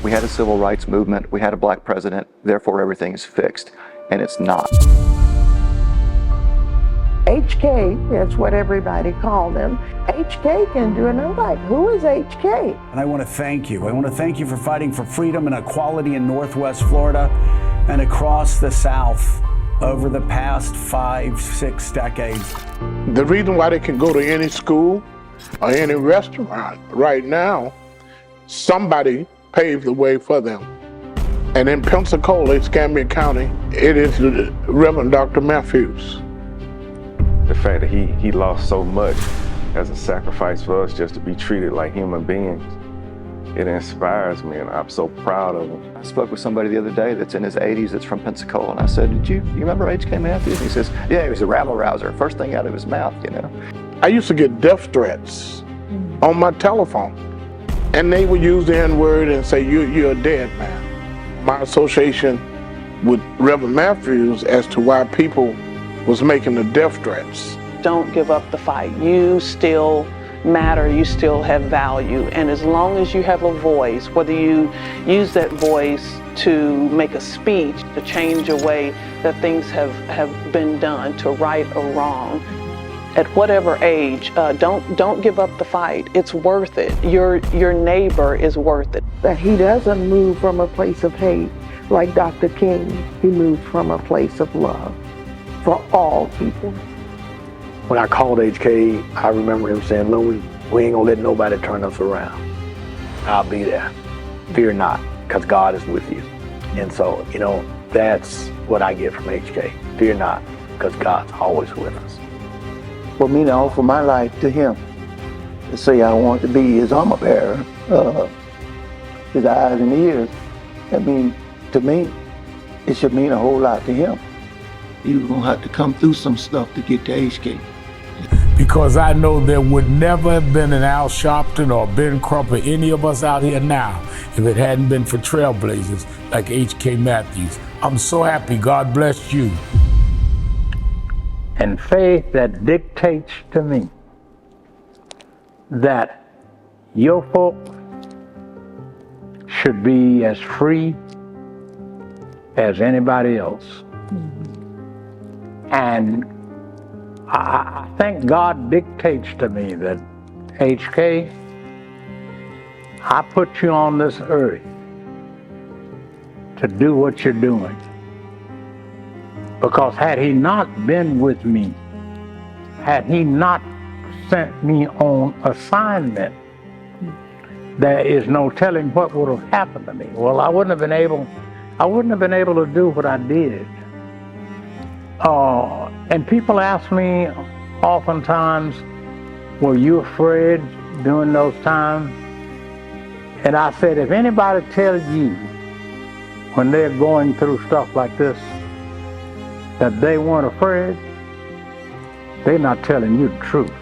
we had a civil rights movement, we had a black president, therefore everything is fixed. And it's not. HK, that's what everybody called him. HK can do it. And I'm like, who is HK? And I want to thank you. I want to thank you for fighting for freedom and equality in Northwest Florida and across the South over the past 5-6 decades. The reason why they can go to any school or any restaurant right now, somebody paved the way for them. And in Pensacola, Escambia County, it is Reverend Dr. Matthews. The fact that he lost so much as a sacrifice for us just to be treated like human beings, it inspires me, and I'm so proud of him. I spoke with somebody the other day that's in his 80s that's from Pensacola, and I said, you remember H.K. Matthews? And he says, yeah, he was a rabble-rouser, first thing out of his mouth, you know. I used to get death threats on my telephone, and they would use the N-word and say, you're a dead man. My association with Reverend Matthews as to why people was making the death threats. Don't give up the fight. You still matter, you still have value, and as long as you have a voice, whether you use that voice to make a speech, to change a way that things have been done, to right or wrong, at whatever age, don't give up the fight. It's worth it. Your neighbor is worth it. That he doesn't move from a place of hate like Dr. King. He moved from a place of love for all people. When I called HK, I remember him saying, Louis, we ain't gonna let nobody turn us around. I'll be there. Fear not, because God is with you. And so, that's what I get from HK. Fear not, because God's always with us. For me to offer my life to him, to say I want to be his armor bearer, his eyes and ears, to me, it should mean a whole lot to him. He was gonna have to come through some stuff to get to HK. Because I know there would never have been an Al Sharpton or Ben Crump or any of us out here now if it hadn't been for trailblazers like H.K. Matthews. I'm so happy. God bless you. And faith that dictates to me that your folk should be as free as anybody else. And I think God dictates to me that, HK, I put you on this earth to do what you're doing. Because had he not been with me, had he not sent me on assignment, there is no telling what would have happened to me. Well, I wouldn't have been able to do what I did. And people ask me oftentimes, were you afraid during those times? And I said, if anybody tells you when they're going through stuff like this that they weren't afraid, they're not telling you the truth.